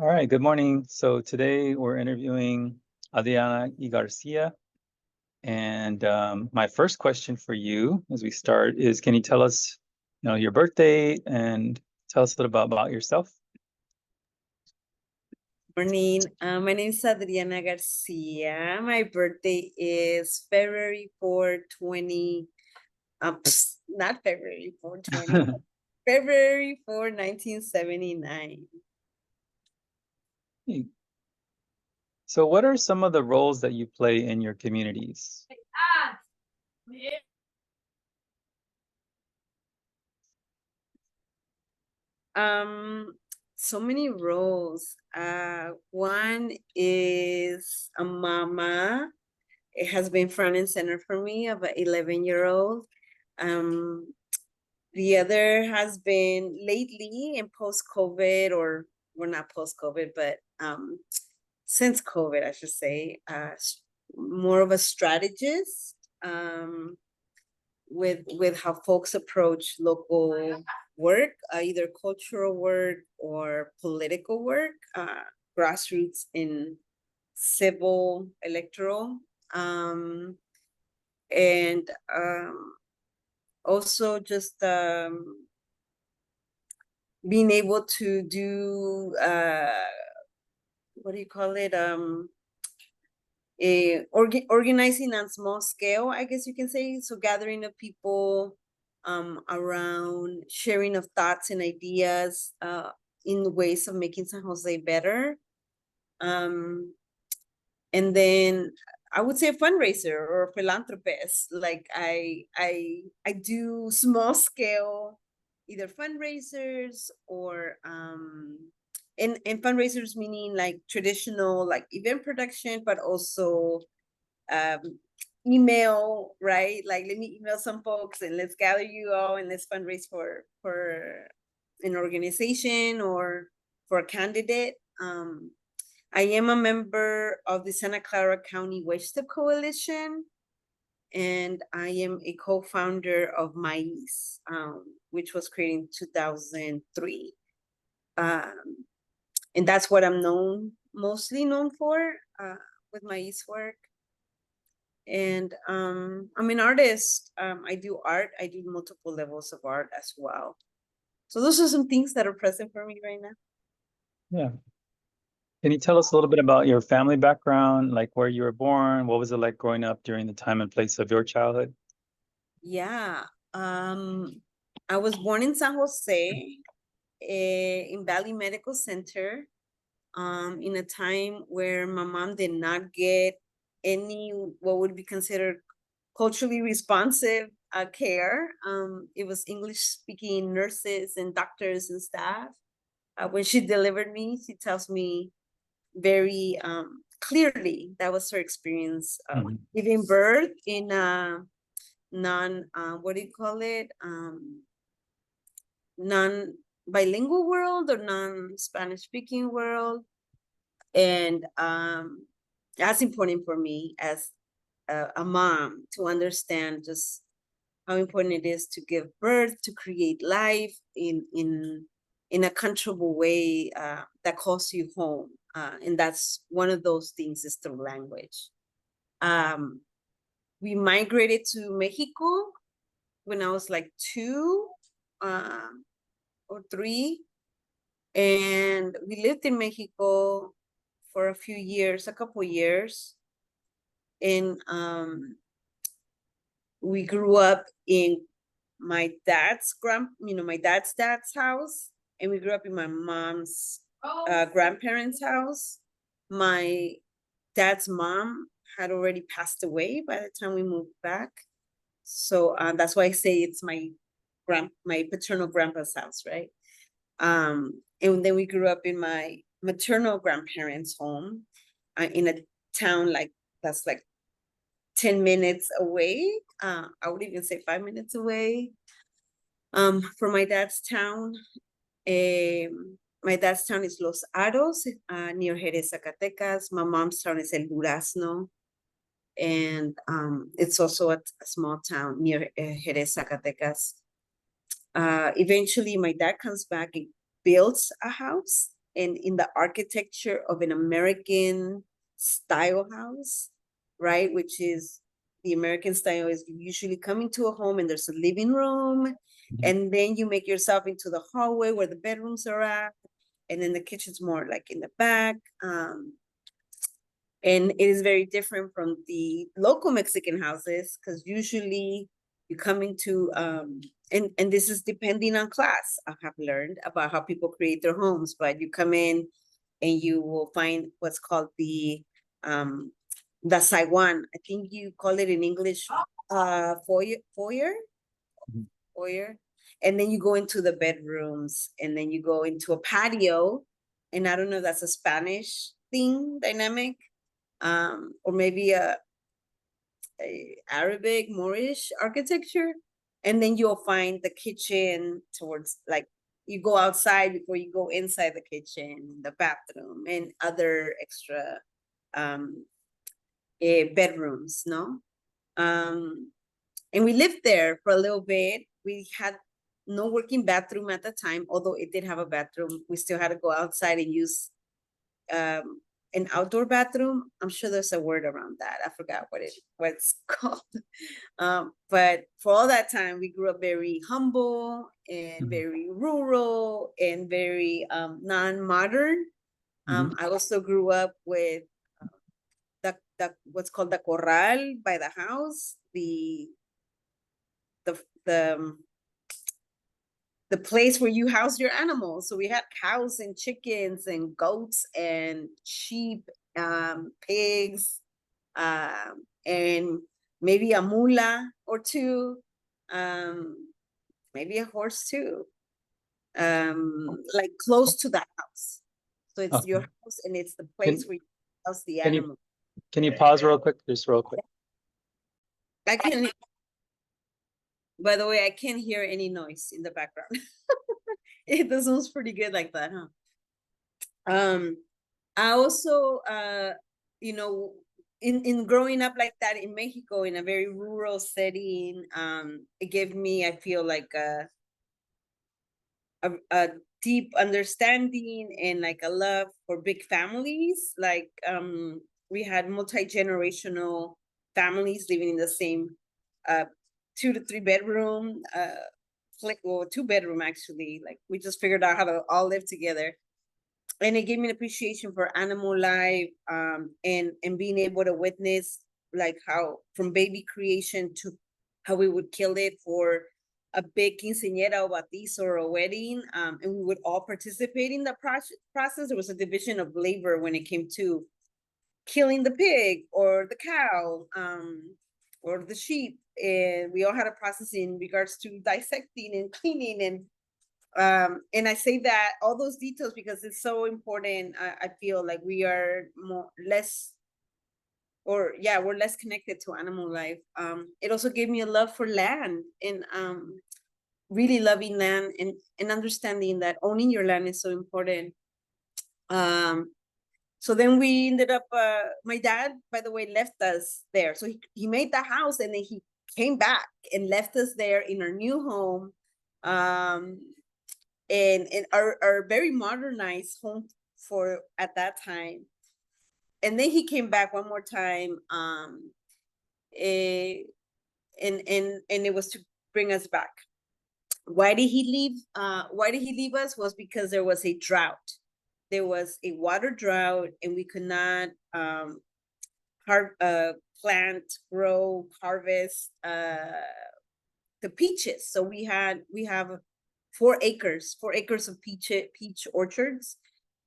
All right, good morning. So today we're interviewing Adriana Garcia. And my first question for you as we start is, can you tell us, your birthday and tell us a little about yourself? Morning. My name is Adriana Garcia. My birthday is February 4, 20. Not February 4, 20. February 4, 1979. So what are some of the roles that you play in your communities? So many roles. One is a mama. It has been front and center for me of an 11-year-old. The other has been lately in post-COVID, or well, not post-COVID, but since COVID, I should say, more of a strategist with how folks approach local work, either cultural work or political work, grassroots in civil, electoral, and also just being able to do what do you call it, organizing on small scale, I guess you can say. So gathering of people around sharing of thoughts and ideas in ways of making San Jose better. And then I would say a fundraiser or a philanthropist. Like I do small scale, either fundraisers or and fundraisers meaning like traditional like event production, but also email, right? Like let me email some folks and let's gather you all and let's fundraise for an organization or for a candidate. I am a member of the Santa Clara County Waste Coalition, and I am a co-founder of MyEase, which was created in 2003. And that's what I'm mostly known for with MyEase work. And I'm an artist. I do art. I do multiple levels of art as well. So those are some things that are present for me right now. Yeah. Can you tell us a little bit about your family background, like where you were born? What was it like growing up during the time and place of your childhood? Yeah. I was born in San Jose, in Valley Medical Center, in a time where my mom did not get any what would be considered culturally responsive care. It was English-speaking nurses and doctors and staff. When she delivered me, she tells me very clearly that was her experience giving birth in a what do you call it? Non-bilingual world or non-Spanish speaking world. And that's important for me as a mom to understand just how important it is to give birth, to create life in a comfortable way that calls you home. And that's one of those things is through language. We migrated to Mexico when I was like 2 or 3. And we lived in Mexico for a few years, a couple years. And we grew up in my dad's dad's house, and we grew up in my mom's grandparents' house. My dad's mom had already passed away by the time we moved back, so that's why I say it's my paternal grandpa's house, right? And then we grew up in my maternal grandparents' home in a town that's like 10 minutes away. I would even say 5 minutes away from my dad's town. My dad's town is Los Aros, near Jerez, Zacatecas. My mom's town is El Durazno. And it's also a small town near Jerez, Zacatecas. Eventually, my dad comes back and builds a house and in the architecture of an American style house, right? Which is the American style is you usually come into a home and there's a living room, and then you make yourself into the hallway where the bedrooms are at, and then the kitchen's more like in the back. And it is very different from the local Mexican houses, because usually you come into and this is depending on class. I have learned about how people create their homes, but you come in and you will find what's called the Saiwan. I think you call it in English foyer. Mhm. Foyer. And then you go into the bedrooms, and then you go into a patio. And I don't know if that's a Spanish thing dynamic, or maybe a Arabic Moorish architecture. And then you'll find the kitchen towards, like, you go outside before you go inside the kitchen, the bathroom, and other extra bedrooms, no? And we lived there for a little bit. We had no working bathroom at the time, although it did have a bathroom. We still had to go outside and use an outdoor bathroom. I'm sure there's a word around that. I forgot what it's called. But for all that time, we grew up very humble and very rural and very non-modern. I also grew up with the what's called the corral by the house, the place where you house your animals. So we had cows and chickens and goats and sheep, pigs, and maybe a mula or two, maybe a horse too, like close to that house. So it's your house, and it's the place where you house the animal. Can you pause real quick? Just real quick. I can, by the way, I can't hear any noise in the background. It sounds pretty good like that, huh? I also, you know, in growing up like that in Mexico, in a very rural setting, it gave me, I feel like a deep understanding and like a love for big families. Like we had multi-generational families living in the same 2 to 3 bedroom, or 2 bedroom actually. Like we just figured out how to all live together. And it gave me an appreciation for animal life, and being able to witness like how from baby creation to how we would kill it for a big quinceañera or bautizo or a wedding, and we would all participate in the process. There was a division of labor when it came to killing the pig or the cow, or the sheep, and we all had a process in regards to dissecting and cleaning. And I say that all those details because it's so important. I feel like we are we're less connected to animal life. It also gave me a love for land, and really loving land, and understanding that owning your land is so important. So then we ended up, my dad, by the way, left us there. So he made the house, and then he came back and left us there in our new home. And our very modernized home for at that time. And then he came back one more time, and it was to bring us back. Why did he leave? Why did he leave us? Was because there was a drought. There was a water drought, and we could not plant, grow, harvest the peaches. So we have 4 acres of peach orchards,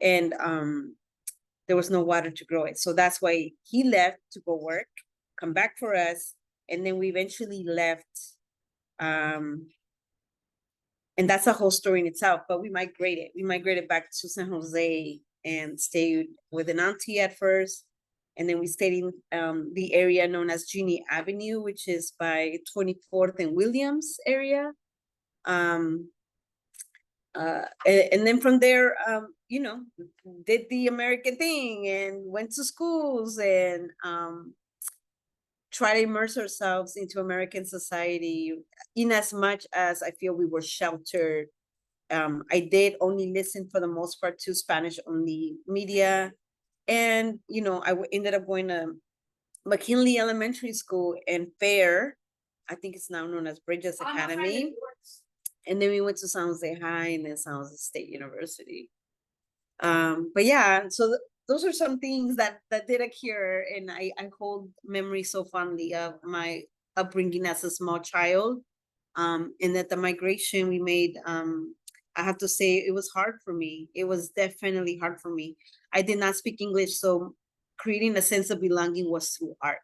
and there was no water to grow it. So that's why he left to go work, come back for us, and then we eventually left. And that's a whole story in itself, but we migrated. We migrated back to San Jose and stayed with an auntie at first. And then we stayed in the area known as Genie Avenue, which is by 24th and Williams area. And then from there, did the American thing and went to schools and try to immerse ourselves into American society, in as much as I feel we were sheltered I did only listen for the most part to Spanish only media. And, you know, ended up going to McKinley Elementary School and Fair. I think it's now known as Bridges Academy. And then we went to San Jose High and then San Jose State University. But yeah, so those are some things that did occur, and I hold memories so fondly of my upbringing as a small child. And that the migration we made, I have to say it was hard for me. It was definitely hard for me. I did not speak English, so creating a sense of belonging was through art.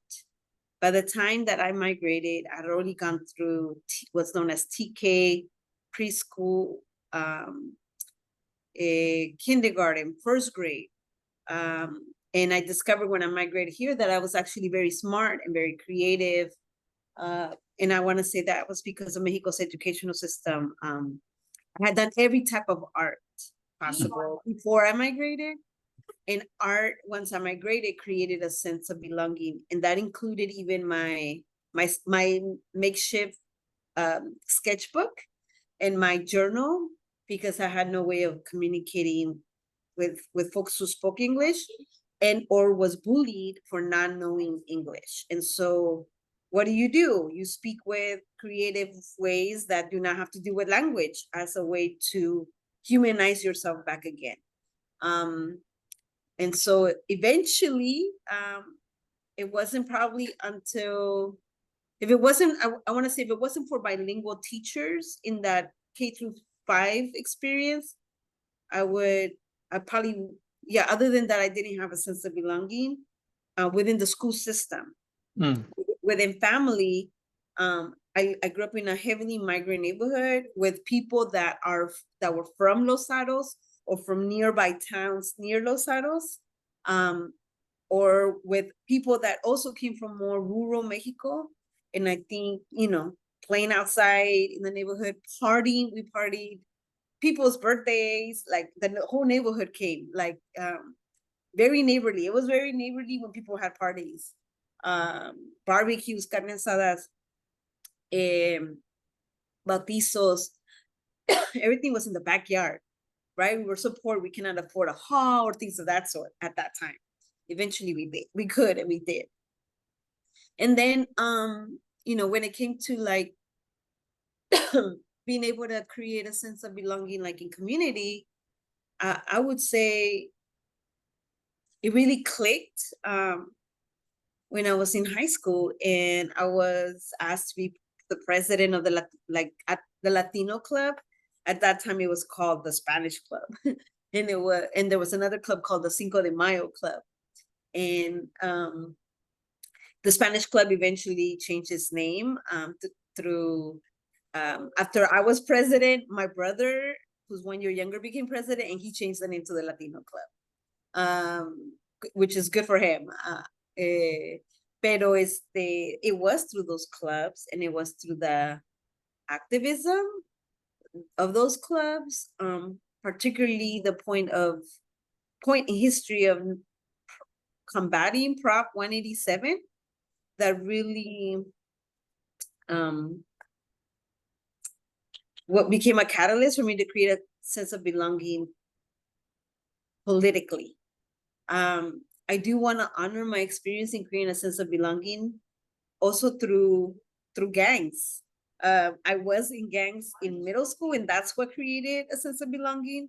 By the time that I migrated, I'd already gone through what's known as TK, preschool, kindergarten, first grade. And I discovered when I migrated here that I was actually very smart and very creative. And I want to say that was because of Mexico's educational system. I had done every type of art possible before I migrated. And art, once I migrated, created a sense of belonging. And that included even my makeshift sketchbook and my journal, because I had no way of communicating with folks who spoke English and or was bullied for not knowing English. And so what do? You speak with creative ways that do not have to do with language as a way to humanize yourself back again. And so eventually, it wasn't probably until, if it wasn't, I want to say, if it wasn't for bilingual teachers in that K-5 experience, I probably, yeah, other than that, I didn't have a sense of belonging within the school system. Within family, I grew up in a heavily migrant neighborhood with people that were from Los Altos or from nearby towns near Los Altos, or with people that also came from more rural Mexico. And I think, you know, playing outside in the neighborhood, partying, we partied, people's birthdays, like the whole neighborhood came, like very neighborly. It was very neighborly when people had parties, barbecues, carne asadas, bautizos, everything was in the backyard, right? We were so poor, we cannot afford a hall or things of that sort at that time. Eventually we could, and we did. And then, you know, when it came to like being able to create a sense of belonging, like in community, I would say it really clicked when I was in high school, and I was asked to be the president of the Latino club. At that time, it was called the Spanish Club, and there was another club called the Cinco de Mayo Club, and the Spanish Club eventually changed its name through. After I was president, my brother, who's 1 year younger, became president, and he changed the name to the Latino Club, which is good for him. Pero it was through those clubs, and it was through the activism of those clubs, particularly the point in history of combating Prop 187 that really what became a catalyst for me to create a sense of belonging politically. I do want to honor my experience in creating a sense of belonging also through gangs. I was in gangs in middle school, and that's what created a sense of belonging.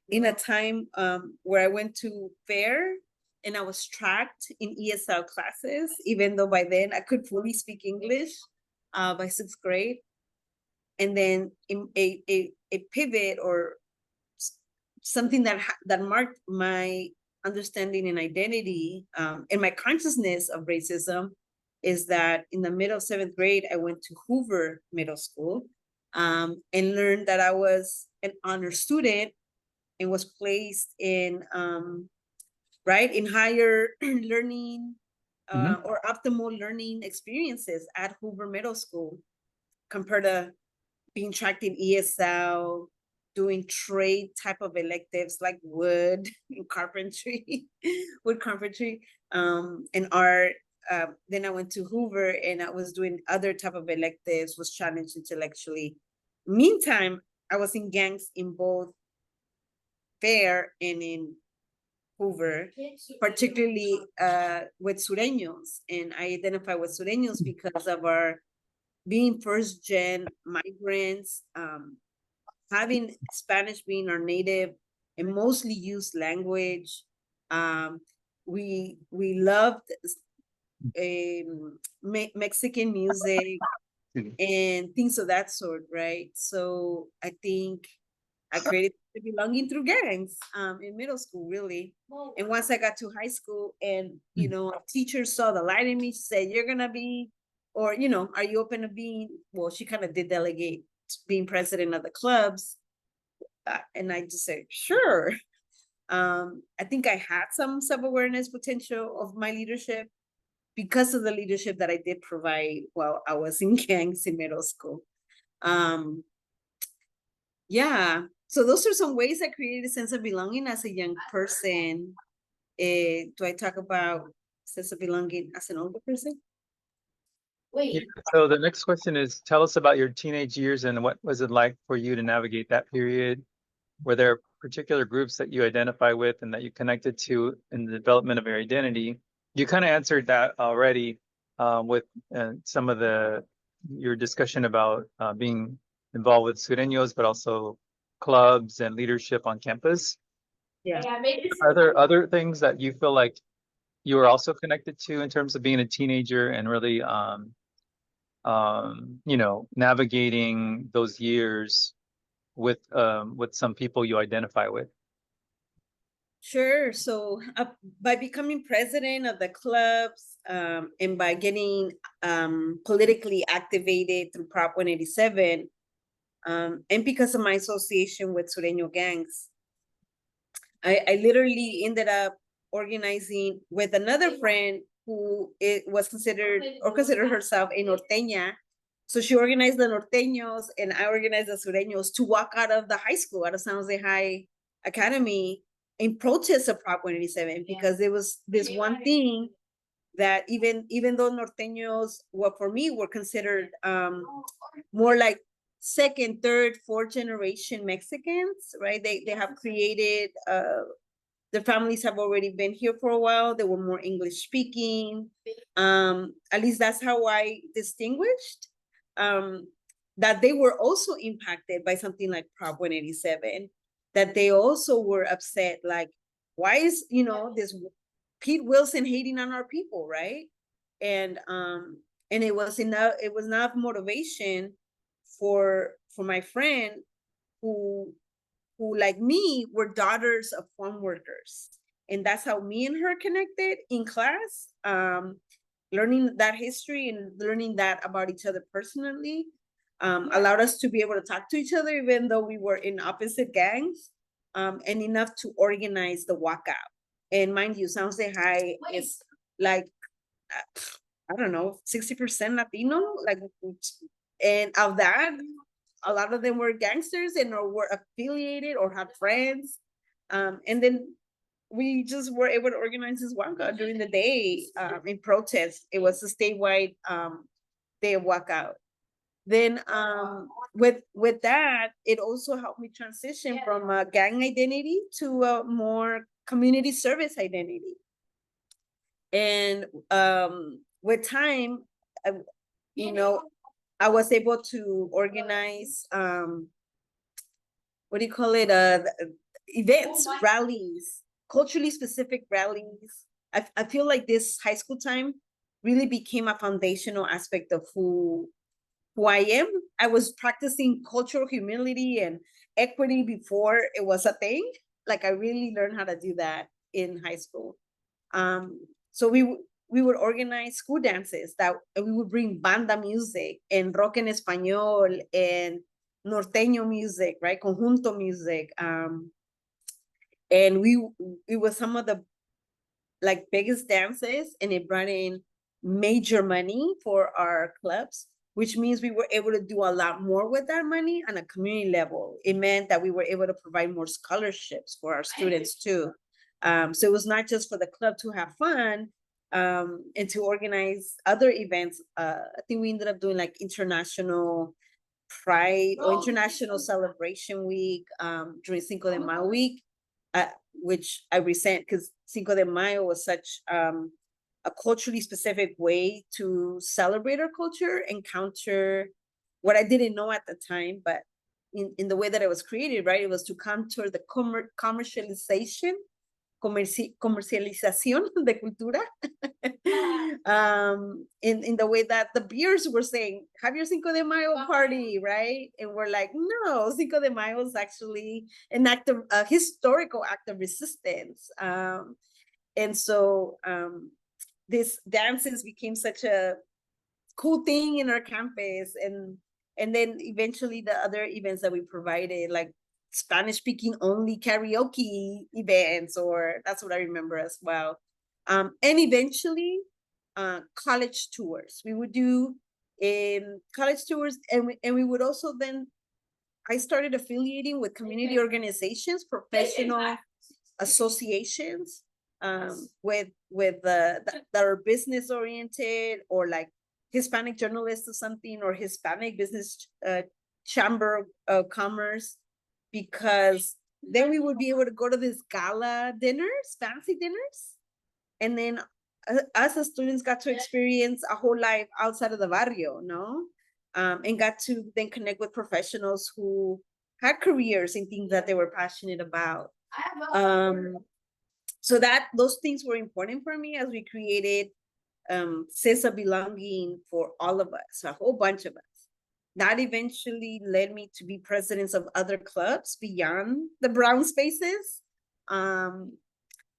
In a time where I went to fair and I was tracked in ESL classes, even though by then I could fully speak English by 6th grade. And then in a pivot or something that marked my understanding and identity and my consciousness of racism is that in the middle of 7th grade, I went to Hoover Middle School and learned that I was an honor student and was placed in in higher learning or optimal learning experiences at Hoover Middle School compared to being tracked in ESL, doing trade type of electives like wood and carpentry, and art. Then I went to Hoover and I was doing other type of electives, was challenged intellectually. Meantime, I was in gangs in both Fair and in Hoover, particularly with Sureños. And I identify with Sureños because of our being first gen migrants, having Spanish being our native and mostly used language. We loved Mexican music and things of that sort, right? So I think I created the belonging through gangs in middle school, really. And once I got to high school and, you know, a teacher saw the light in me, said, you're going to be, or, you know, are you open to being, well, she kind of did delegate being president of the clubs. And I just said, sure. I think I had some self-awareness potential of my leadership because of the leadership that I did provide while I was in gangs in middle school. Yeah, so those are some ways I created a sense of belonging as a young person. Do I talk about sense of belonging as an older person? Yeah, so the next question is, tell us about your teenage years and what was it like for you to navigate that period? Were there particular groups that you identify with and that you connected to in the development of your identity? You kind of answered that already with some of your discussion about being involved with Sureños, but also clubs and leadership on campus. Yeah. Are there other things that you feel like you were also connected to in terms of being a teenager and really, you know, navigating those years with some people you identify with? Sure. So by becoming president of the clubs and by getting politically activated through Prop 187, and because of my association with Sureño gangs, I literally ended up organizing with another friend who it was considered or considered herself a norteña. So she organized the norteños and I organized the sureños to walk out of the high school, out of San Jose High Academy, in protest of Prop 187, because there was this one thing that even though norteños, well, for me, were considered more like second, third, fourth generation Mexicans, right? They have created their families have already been here for a while. They were more English speaking. At least that's how I distinguished that they were also impacted by something like Prop 187, that they also were upset, like, why is, you know, this Pete Wilson hating on our people, right? And it was enough motivation for my friend who like me were daughters of farm workers, and that's how me and her connected in class, learning that history and learning that about each other personally, allowed us to be able to talk to each other even though we were in opposite gangs, and enough to organize the walkout. And mind you, San Jose High is like, I don't know, 60% Latino, like, and of that, a lot of them were gangsters and or were affiliated or had friends. And then we just were able to organize this walkout during the day in protest. It was a statewide day of walkout. Then with that, it also helped me transition from a gang identity to a more community service identity. And with time, you know, I was able to organize what do you call it? Events, rallies, culturally specific rallies. I feel like this high school time really became a foundational aspect of who I am. I was practicing cultural humility and equity before it was a thing. Like, I really learned how to do that in high school. So we would organize school dances that we would bring banda music and rock en español and norteño music, right? Conjunto music. And it was some of the like biggest dances, and it brought in major money for our clubs, which means we were able to do a lot more with that money on a community level. It meant that we were able to provide more scholarships for our students too. So it was not just for the club to have fun and to organize other events. I think we ended up doing like international Pride or International Celebration Week, during Cinco de Mayo week, which I resent because Cinco de Mayo was such a culturally specific way to celebrate our culture and counter what I didn't know at the time, but in the way that it was created, right? It was to counter the commercialization de cultura, in the way that the beers were saying, have your Cinco de Mayo party, right? And we're like, no, Cinco de Mayo is actually an act of a historical act of resistance. And so this dances became such a cool thing in our campus, and then eventually the other events that we provided, like Spanish speaking only karaoke events, or that's what I remember as well. And eventually college tours. We would do college tours, and we would also then, I started affiliating with community organizations, professional associations, with that are business oriented, or like Hispanic journalists or something, or Hispanic business chamber of commerce, because then we would be able to go to these gala dinners, fancy dinners, and then us as students got to experience a whole life outside of the barrio, no? And got to then connect with professionals who had careers in things that they were passionate about. So that those things were important for me as we created sense of belonging for all of us, a whole bunch of us. That eventually led me to be presidents of other clubs beyond the brown spaces. And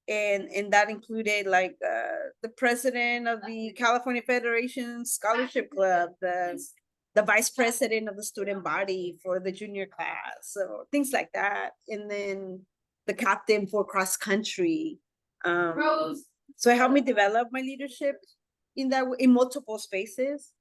that included like the president of the California Federation Scholarship Club, the vice president of the student body for the junior class, so things like that. And then the captain for cross country. So it helped me develop my leadership in multiple spaces.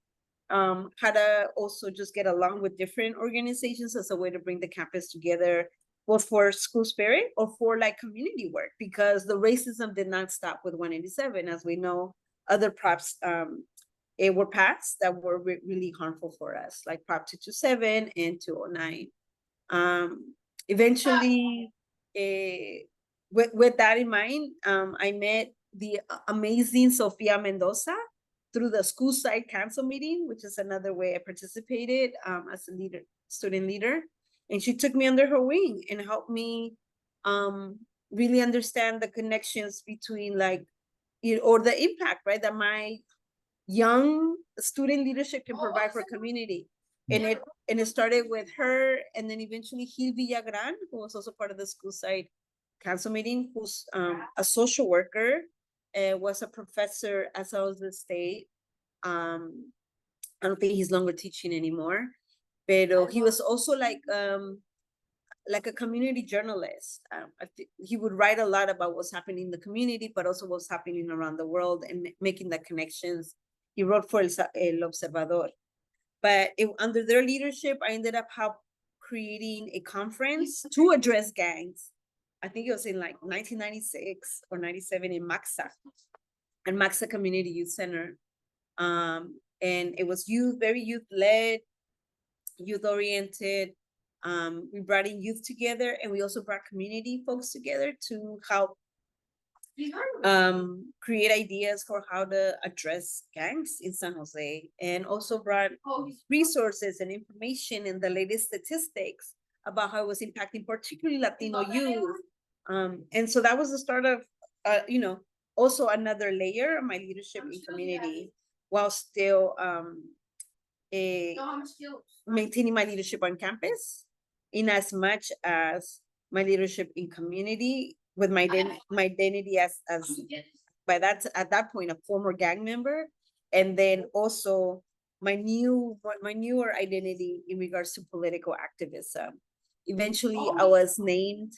How to also just get along with different organizations as a way to bring the campus together, both for school spirit or for like community work, because the racism did not stop with 187. As we know, other props were passed that were really harmful for us, like Prop 227 and 209. Eventually, with that in mind, I met the amazing Sofia Mendoza through the school side council meeting, which is another way I participated as a leader, student leader. And she took me under her wing and helped me really understand the connections between like, or the impact, right, that my young student leadership can provide for community. And it started with her, and then eventually Gil Villagran, who was also part of the school side council meeting, who's a social worker, was a professor at San Jose State. I don't think he's longer teaching anymore, but he was also like a community journalist. He would write a lot about what's happening in the community, but also what's happening around the world and making the connections. He wrote for El Observador. But under their leadership, I ended up creating a conference to address gangs. I think it was in like 1996 or 97 in Maxa, and Maxa Community Youth Center. And it was very youth-led, youth-oriented. We brought in youth together, and we also brought community folks together to help create ideas for how to address gangs in San Jose, and also brought resources and information and the latest statistics about how it was impacting particularly Latino youth. And so that was the start of, also another layer of my leadership in community, while still maintaining my leadership on campus, in as much as my leadership in community, with my identity as at that point a former gang member, and then also my newer identity in regards to political activism. Eventually, I was named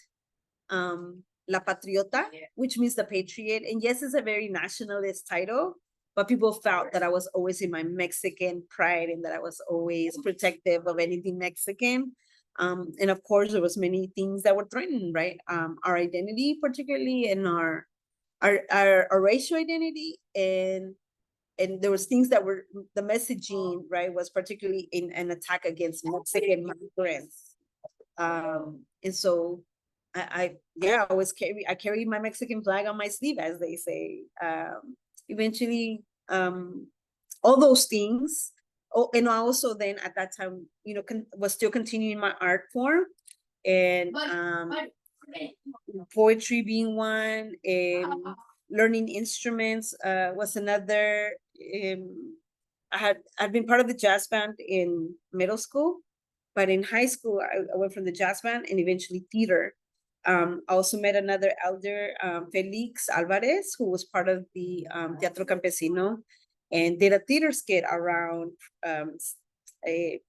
La Patriota, which means the patriot. And yes, it's a very nationalist title, but people felt that I was always in my Mexican pride and that I was always protective of anything Mexican. And of course, there was many things that were threatened, right? Our identity, particularly, and our racial identity. And and there was things that were, the messaging, right, was particularly in an attack against Mexican migrants. And so I carry my Mexican flag on my sleeve, as they say. Eventually, all those things. Oh, and also then at that time, you know, was still continuing my art form, and poetry being one, learning instruments was another. I'd been part of the jazz band in middle school, but in high school I went from the jazz band and eventually theater. I also met another elder, Felix Alvarez, who was part of the Teatro Campesino, and did a theater skit around a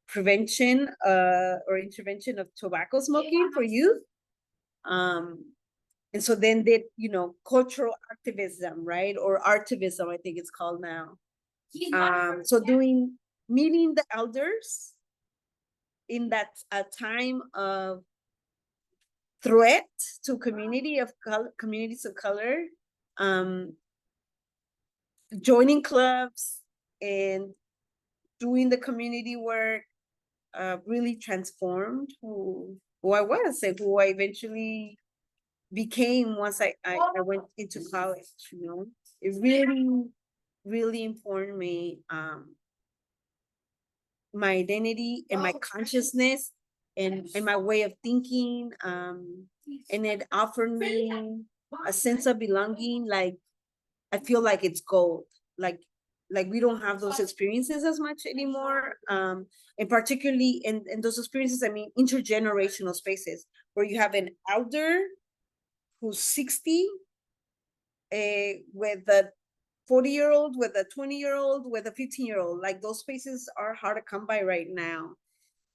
prevention or intervention of tobacco smoking for youth. And so then did, you know, cultural activism, right? Or artivism, I think it's called now. So meeting the elders in that time of threat to communities of color, joining clubs and doing the community work, really transformed who I was and who I eventually became once I went into college. You know, it really informed me, my identity and my consciousness and my way of thinking, and it offered me a sense of belonging. Like, I feel like it's gold. Like we don't have those experiences as much anymore. And particularly in those experiences, I mean, intergenerational spaces where you have an elder who's 60, with a 40-year-old, with a 20-year-old, with a 15-year-old. Like, those spaces are hard to come by right now.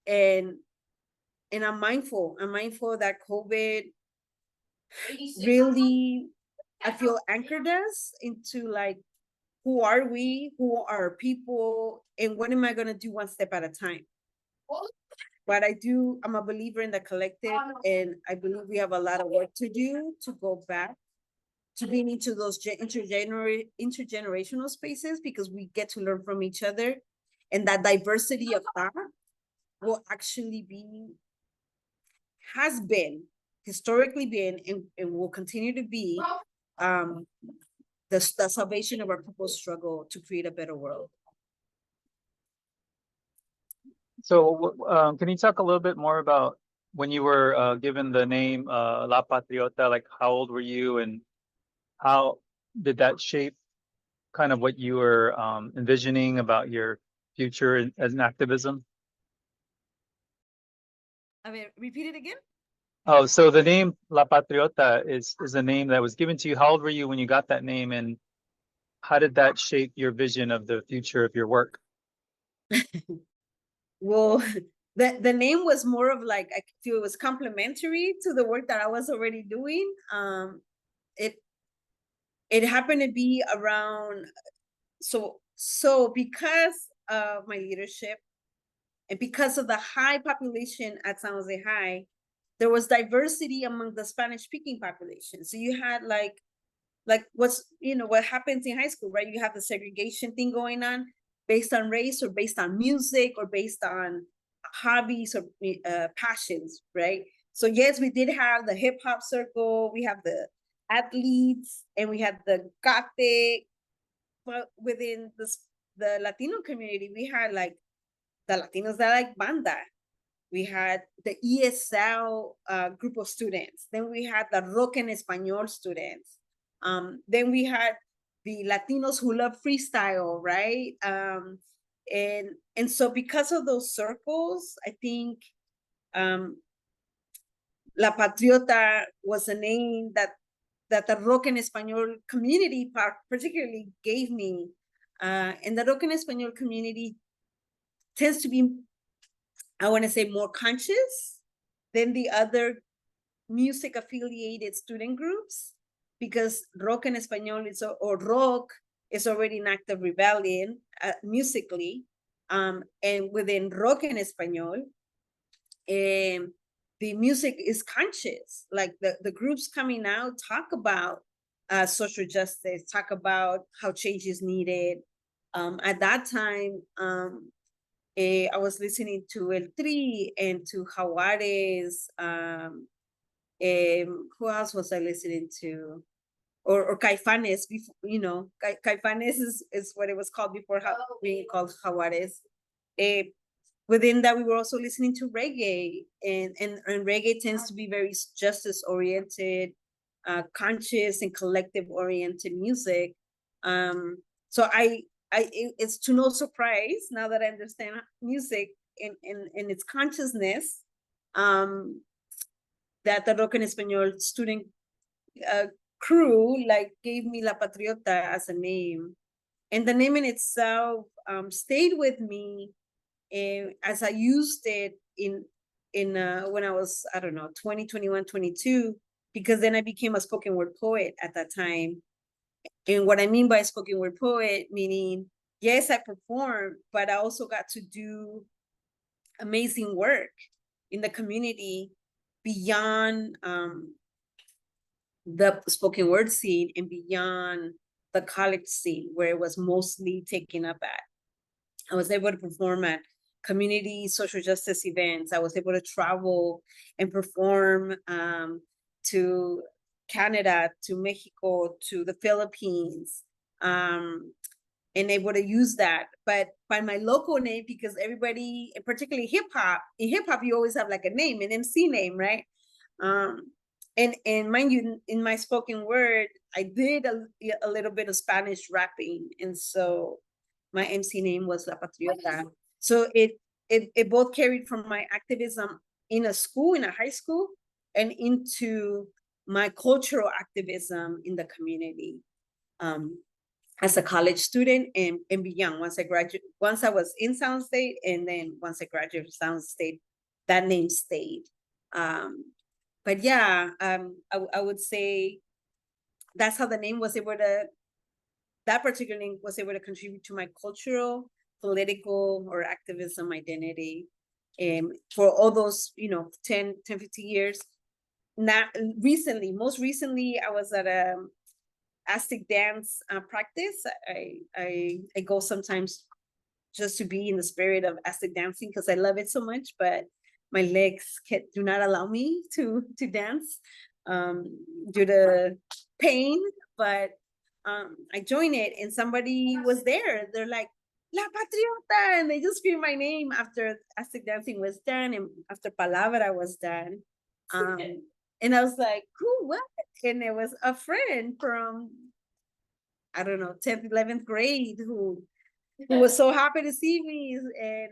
And I'm mindful that COVID really, I feel, anchored us into like, who are we, who are our people, and what am I going to do one step at a time? But I'm a believer in the collective, and I believe we have a lot of work to do to go back to being into those intergenerational spaces, because we get to learn from each other, and that diversity of thought will actually has been, historically been, and will continue to be, the salvation of our people's struggle to create a better world. So can you talk a little bit more about when you were given the name La Patriota? Like, how old were you, and how did that shape kind of what you were envisioning about your future as an activism? I mean, repeat it again. Oh, so the name La Patriota is a name that was given to you. How old were you when you got that name, and how did that shape your vision of the future of your work? Well, the name was more of like, I feel it was complementary to the work that I was already doing. It happened to be around, so because of my leadership and because of the high population at San Jose High, there was diversity among the Spanish speaking population. So you had like what's, you know, what happens in high school, right? You have the segregation thing going on based on race, or based on music, or based on hobbies, or passions, right? So yes, we did have the hip hop circle, we have the athletes, and we had the Gothic. But within the Latino community, we had like the Latinos that like banda. We had the ESL group of students. Then we had the Rock en Español students. Then we had the Latinos who love freestyle, right? And so because of those circles, I think La Patriota was a name that the Rock en Español community particularly gave me. And the Rock en Español community tends to be, I want to say, more conscious than the other music affiliated student groups, because rock en español or rock is already an act of rebellion musically. And within rock en español, the music is conscious. Like the groups coming out talk about social justice, talk about how change is needed. At that time, I was listening to El Tri and to Jaguares. Who else was I listening to? Or Caifanes, before, you know, Caifanes is what it was called before being called Jaguares. Within that, we were also listening to reggae, and reggae tends to be very justice oriented, conscious and collective oriented music. So it's to no surprise now that I understand music in its consciousness, that the Rock en Español student crew like gave me La Patriota as a name, and the name in itself stayed with me as I used it in when I was, I don't know, 20, 21, 22, because then I became a spoken word poet at that time. And what I mean by spoken word poet, meaning, yes, I performed, but I also got to do amazing work in the community beyond the spoken word scene and beyond the college scene where it was mostly taken up at. I was able to perform at community social justice events. I was able to travel and perform to Canada, to Mexico, to the Philippines, and able to use that. But by my local name, because everybody, particularly hip hop, in hip hop, you always have like a name, an MC name, right? And mind you, in my spoken word, I did a little bit of Spanish rapping, and so my MC name was La Patriota. So it both carried from my activism in a school, in a high school, and into my cultural activism in the community as a college student and beyond. Once I was in Sound State, and then once I graduated Sound State, that name stayed. But yeah, I would say that's how the name was able to, that particular name was able to contribute to my cultural, political, or activism identity. For all those, 10, 15 years. Not recently, most recently, I was at a Aztec dance practice. I go sometimes just to be in the spirit of Aztec dancing because I love it so much, but my legs do not allow me to dance due to pain. But I joined it, and somebody was there. They're like, La Patriota, and they just screamed my name after Aztec dancing was done and after Palabra was done. And I was like, who, what? And it was a friend from, I don't know, 10th, 11th grade who was so happy to see me, and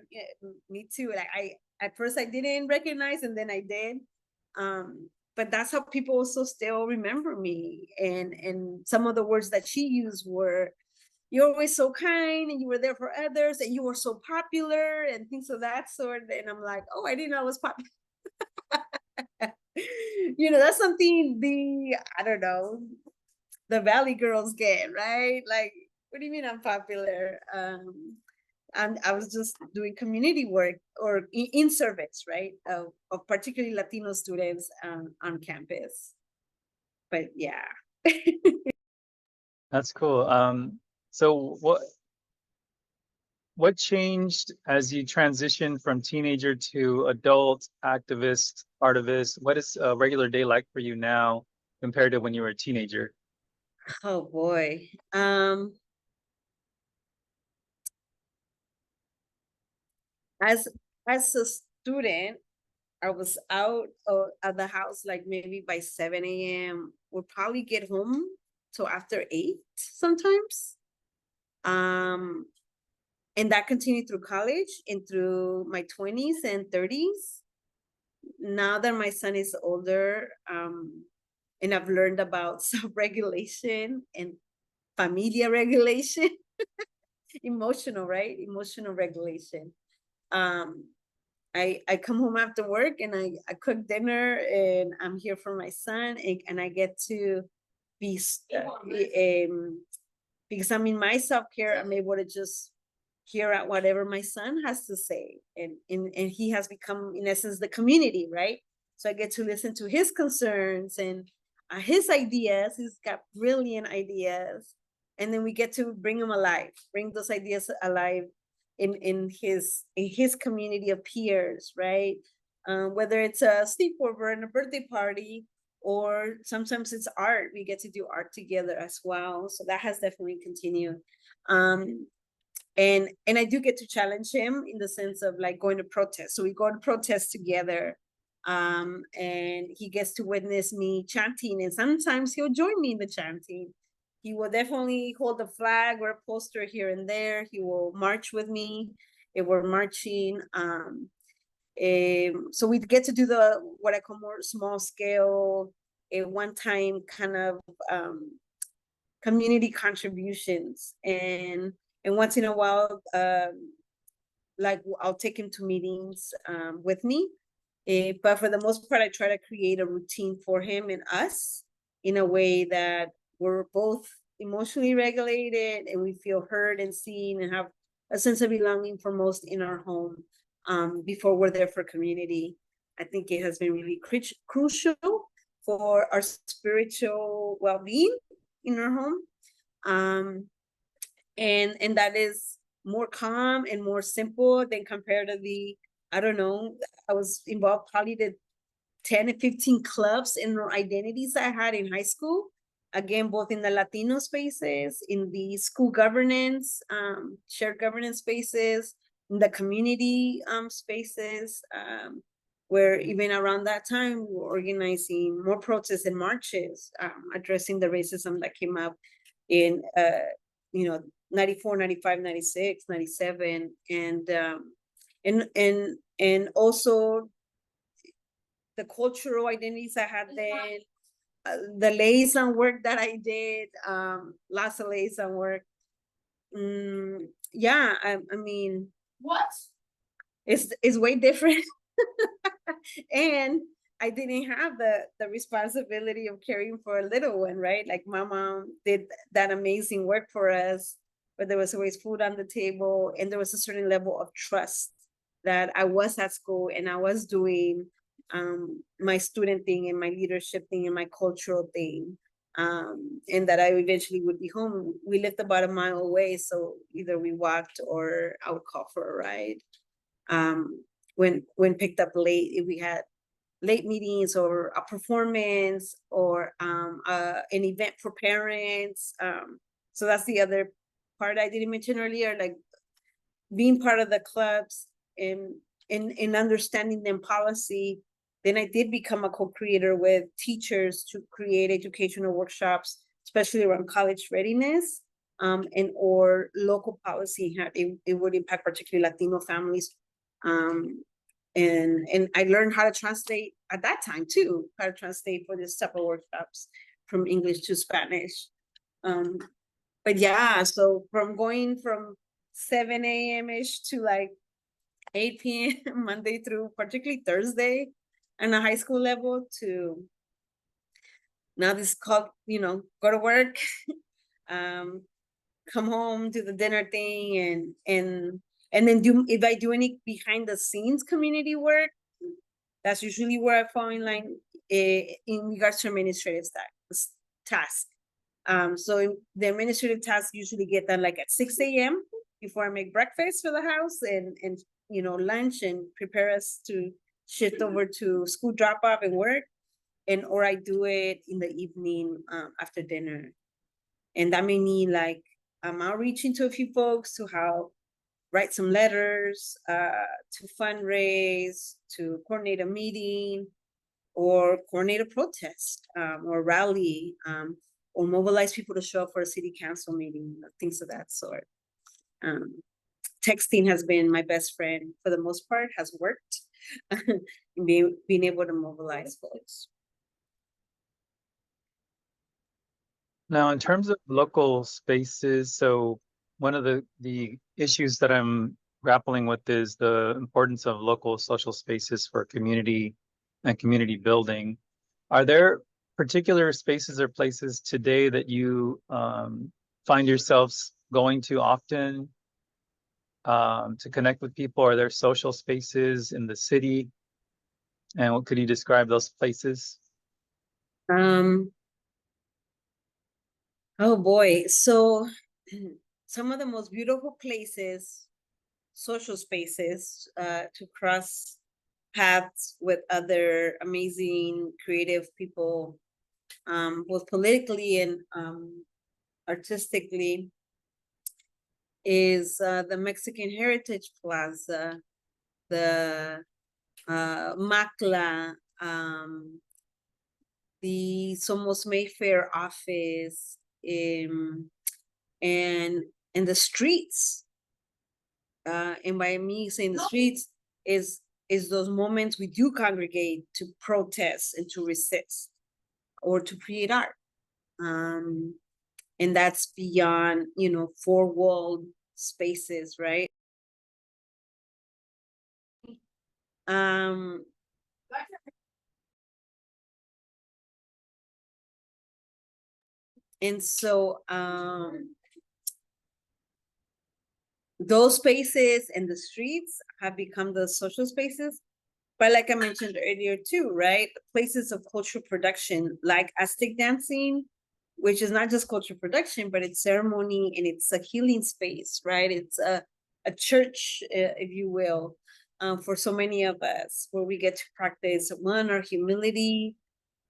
me too. Like at first I didn't recognize, and then I did. But that's how people also still remember me. And some of the words that she used were, "You're always so kind, and you were there for others, and you were so popular," and things of that sort. And I'm like, oh, I didn't know I was popular. That's something I don't know, the Valley girls get, right? Like, what do you mean I'm popular? And I was just doing community work or in service, right? Of particularly Latino students on campus. But yeah. That's cool. So what changed as you transitioned from teenager to adult activist, artivist? What is a regular day like for you now compared to when you were a teenager? Oh boy. As a student, I was out of the house like maybe by 7 a.m. Would probably get home till after 8 sometimes. And that continued through college and through my 20s and 30s. Now that my son is older, and I've learned about self-regulation and familia regulation, emotional, right? Emotional regulation. I come home after work and I cook dinner and I'm here for my son, and I get to be, because I'm in my self-care, I'm able to just hear out whatever my son has to say. And he has become, in essence, the community, right? So I get to listen to his concerns, and his ideas. He's got brilliant ideas, and then we get to bring them alive, bring those ideas alive in his community of peers, right? Whether it's a sleepover and a birthday party, or sometimes it's art. We get to do art together as well. So that has definitely continued. And I do get to challenge him in the sense of like going to protest. So we go to protest together. And he gets to witness me chanting, and sometimes he'll join me in the chanting. He will definitely hold a flag or a poster here and there. He will march with me if we're marching. So we get to do the what I call more small scale, a one time kind of community contributions, and once in a while, like I'll take him to meetings with me. But for the most part, I try to create a routine for him and us in a way that we're both emotionally regulated and we feel heard and seen and have a sense of belonging for most in our home before we're there for community. I think it has been really crucial for our spiritual well-being in our home. And that is more calm and more simple than compared to the, I don't know, I was involved probably the 10 and 15 clubs and identities I had in high school. Again, both in the Latino spaces, in the school governance, shared governance spaces, in the community spaces, where even around that time, we were organizing more protests and marches, addressing the racism that came up in, 94, 95, 96, 97, and also the cultural identities I had then, the liaison work that I did, lots of liaison work. Yeah, I mean, What? it's way different. And I didn't have the responsibility of caring for a little one, right? Like my mom did that amazing work for us, but there was always food on the table, and there was a certain level of trust that I was at school and I was doing my student thing and my leadership thing and my cultural thing. And that I eventually would be home. We lived about a mile away, so either we walked or I would call for a ride. When picked up late, if we had late meetings or a performance or an event for parents. So that's the other part I didn't mention earlier, like being part of the clubs and understanding them policy. Then I did become a co-creator with teachers to create educational workshops, especially around college readiness, and or local policy, how it would impact particularly Latino families. And I learned how to translate at that time too, how to translate for this type of workshops from English to Spanish. But yeah, so from going from 7 a.m.-ish to like 8 p.m. Monday through particularly Thursday on a high school level to now this is called, go to work, come home, do the dinner thing, and then if I do any behind the scenes community work, that's usually where I fall in line in regards to administrative task. So the administrative tasks usually get done like at 6 a.m. before I make breakfast for the house and lunch and prepare us to shift over to school drop off and work, or I do it in the evening after dinner. And that may mean like I'm outreaching to a few folks to help write some letters, to fundraise, to coordinate a meeting, or coordinate a protest, or rally, or mobilize people to show up for a city council meeting, things of that sort. Texting has been my best friend for the most part, has worked, being able to mobilize folks. Now, in terms of local spaces, so one of the issues that I'm grappling with is the importance of local social spaces for community and community building. Are there particular spaces or places today that you find yourselves going to often to connect with people? Are there social spaces in the city? And what could you describe those places? Oh boy. So some of the most beautiful places, social spaces, to cross paths with other amazing creative people, both politically and artistically, is the Mexican Heritage Plaza, the Macla, the Somos Mayfair office, and the streets. And by me saying the streets is those moments we do congregate to protest and to resist or to create art. And that's beyond, four-walled spaces, right? Um, and so those spaces and the streets have become the social spaces. But like I mentioned earlier too, right? Places of cultural production like Aztec dancing, which is not just cultural production, but it's ceremony and it's a healing space, right? It's a church, if you will, for so many of us, where we get to practice one, our humility,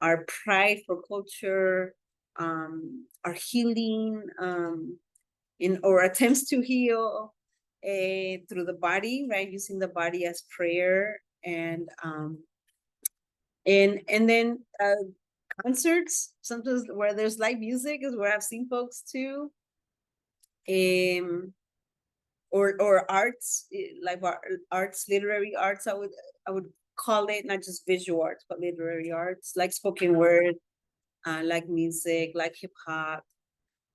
our pride for culture, our healing, or attempts to heal through the body, right? Using the body as prayer and then concerts, sometimes where there's live music is where I've seen folks too. Or arts, like arts, literary arts, I would call it, not just visual arts, but literary arts, like spoken word, like music, like hip hop,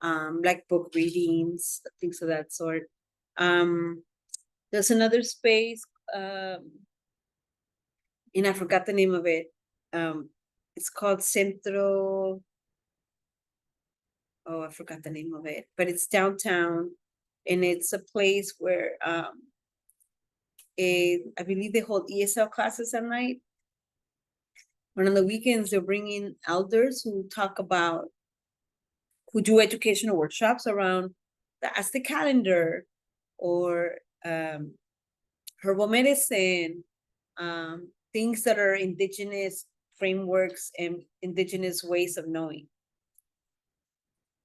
like book readings, things of that sort. There's another space, and I forgot the name of it. It's called Centro. Oh, I forgot the name of it, but it's downtown, and it's a place where I believe they hold ESL classes at night. And on the weekends, they're bringing elders who do educational workshops around the Aztec calendar or herbal medicine, things that are indigenous frameworks and indigenous ways of knowing.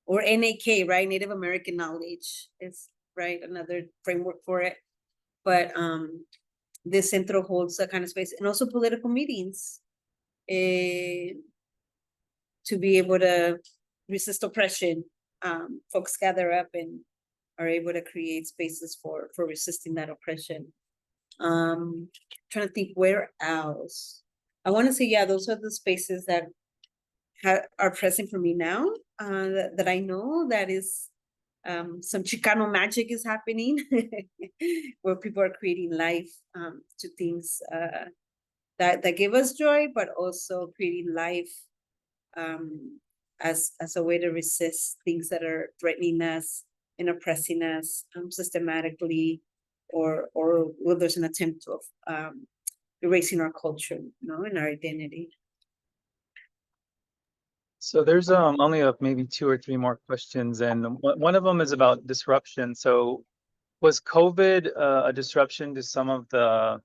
Or NAK, right? Native American knowledge is, right, another framework for it. But this centro holds that kind of space, and also political meetings to be able to resist oppression. Folks gather up and are able to create spaces for resisting that oppression. Trying to think where else. I want to say, yeah, those are the spaces that are present for me now, that I know that is some Chicano magic is happening where people are creating life to things that give us joy, but also creating life as a way to resist things that are threatening us and oppressing us systematically, or where there's an attempt of erasing our culture, and our identity. So there's only maybe two or three more questions, and one of them is about disruption. So was COVID a disruption to some of the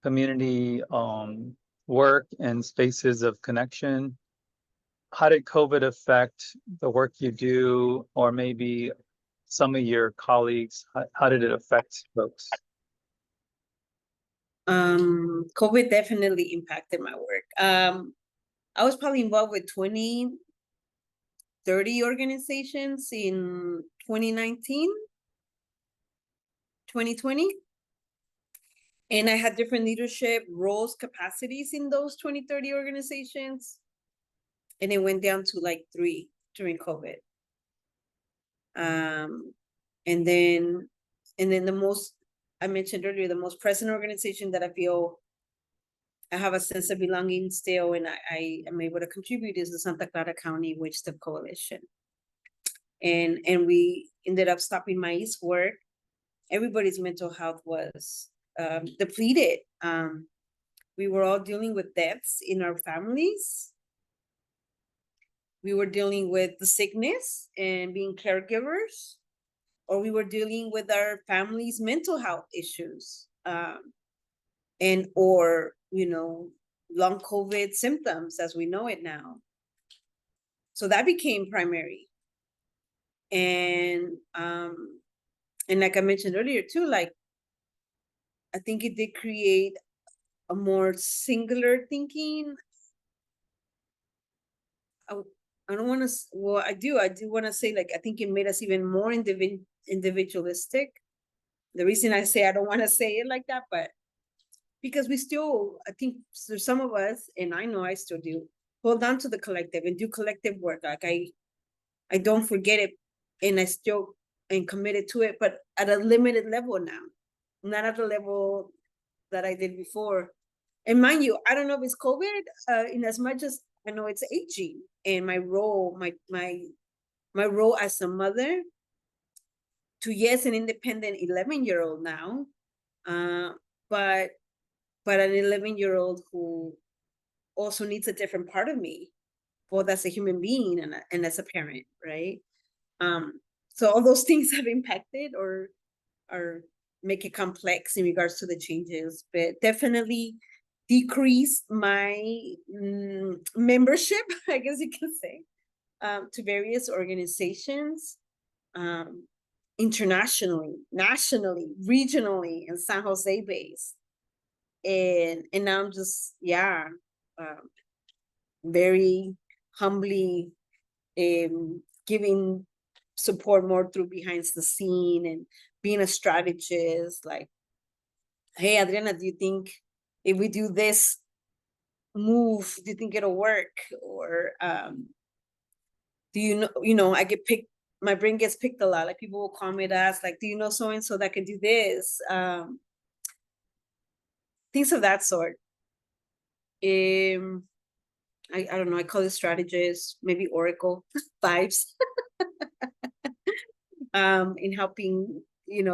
community work and spaces of connection? How did COVID affect the work you do, or maybe some of your colleagues? How did it affect folks? COVID definitely impacted my work. I was probably involved with 20, 30 organizations in 2019, 2020. And I had different leadership roles, capacities in those 20, 30 organizations. And it went down to like 3 during COVID. And then the most, I mentioned earlier, the most present organization that I feel I have a sense of belonging still, and I am able to contribute, is the Santa Clara County Witch Step Coalition. And we ended up stopping my East work. Everybody's mental health was depleted. We were all dealing with deaths in our families. we were dealing with the sickness and being caregivers, or we were dealing with our family's mental health issues, and or long COVID symptoms as we know it now. So that became primary. And like I mentioned earlier too, like I think it did create a more singular thinking. I don't want to, well, I do want to say, like, I think it made us even more individualistic. The reason I say I don't want to say it like that, but because we still, I think there's some of us, and I know I still do, hold on to the collective and do collective work. Like I don't forget it, and I still am committed to it, but at a limited level now, not at the level that I did before. And mind you, I don't know if it's COVID, in as much as I know it's aging and my role, my role as a mother to, yes, an independent 11-year-old now, but an 11-year-old who also needs a different part of me, both as a human being and as a parent, right? So all those things have impacted or make it complex in regards to the changes, but definitely decreased my membership, I guess you can say, to various organizations, internationally, nationally, regionally, and San Jose based. And now I'm just, very humbly giving support more through behind the scene and being a strategist. Like, hey, Adriana, do you think if we do this move, do you think it'll work? Or do you know, I get picked, my brain gets picked a lot. Like people will call me to ask, like, do you know so-and-so that can do this? Things of that sort. I don't know, I call it strategist, maybe Oracle vibes. In helping,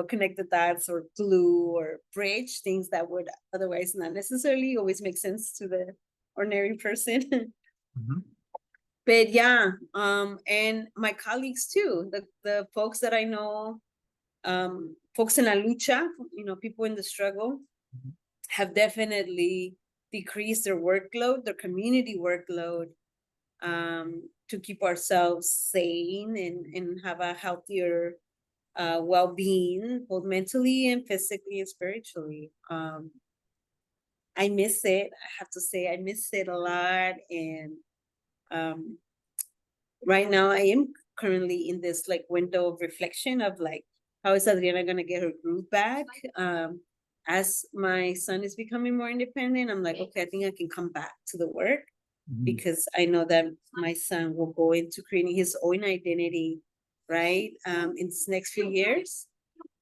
connect the dots or glue or bridge things that would otherwise not necessarily always make sense to the ordinary person. Mhm. But yeah, and my colleagues too, the folks that I know, folks in la lucha, people in the struggle, have definitely decreased their workload, their community workload, to keep ourselves sane and have a healthier well-being, both mentally and physically and spiritually. I miss it. I have to say I miss it a lot. And right now I am currently in this like window of reflection of like, how is Adriana gonna get her groove back? As my son is becoming more independent, I'm like, okay, I think I can come back to the work, because I know that my son will go into creating his own identity, right? In this next few years,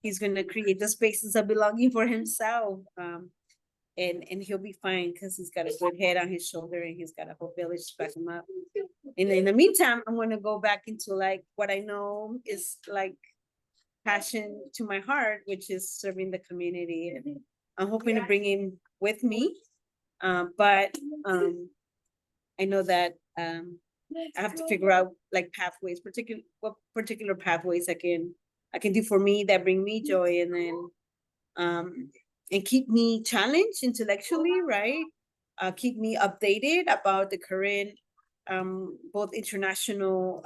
he's gonna create the spaces of belonging for himself. And he'll be fine because he's got a good head on his shoulder and he's got a whole village to back him up. And in the meantime, I'm gonna go back into like what I know is like passion to my heart, which is serving the community. And I'm hoping to bring him with me. But I know that I have to figure out like pathways, what particular pathways I can do for me that bring me joy, and then and keep me challenged intellectually, right? Keep me updated about the current both international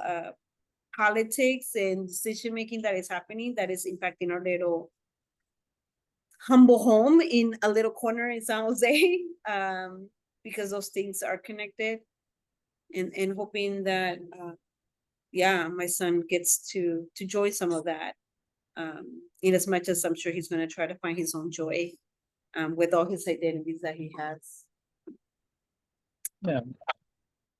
politics and decision making that is happening, that is impacting our little humble home in a little corner in San Jose, because those things are connected. And hoping that my son gets to joy some of that, in as much as I'm sure he's going to try to find his own joy with all his identities that he has. Yeah.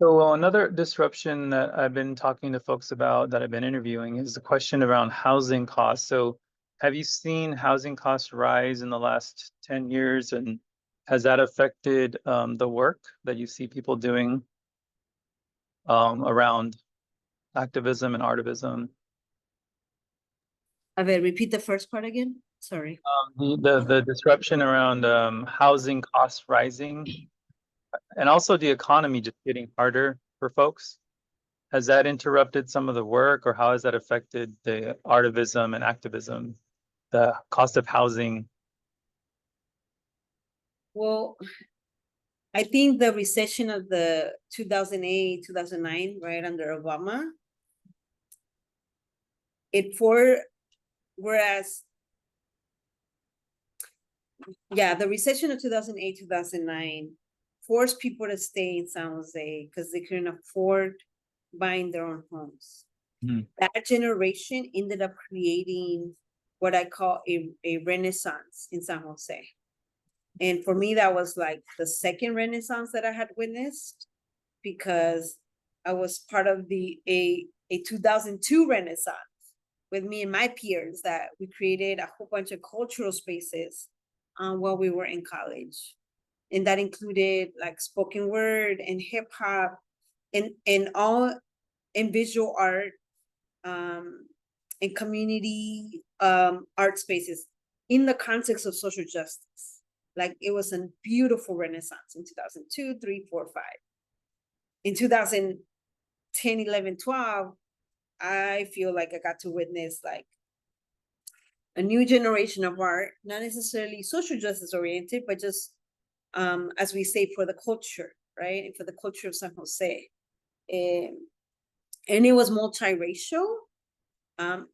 So another disruption that I've been talking to folks about, that I've been interviewing, is the question around housing costs. So have you seen housing costs rise in the last 10 years? And has that affected the work that you see people doing around activism and artivism? I will repeat the first part again. Sorry. The disruption around housing costs rising, and also the economy just getting harder for folks. has that interrupted some of the work, or how has that affected the artivism and activism, the cost of housing? Well, I think the recession of the 2008, 2009, right, under Obama, whereas, yeah, the recession of 2008, 2009 forced people to stay in San Jose because they couldn't afford buying their own homes. Mhm. That generation ended up creating what I call a renaissance in San Jose. And for me, that was like the second renaissance that I had witnessed, because I was part of a 2002 renaissance with me and my peers, that we created a whole bunch of cultural spaces while we were in college. And that included like spoken word and hip hop and all in visual art, in community art spaces in the context of social justice. Like, it was a beautiful renaissance in 2002, 3, 4, 5. In 2010, 11, 12, I feel like I got to witness like a new generation of art, not necessarily social justice oriented, but just, as we say, for the culture, right? And for the culture of San Jose. And it was multiracial, and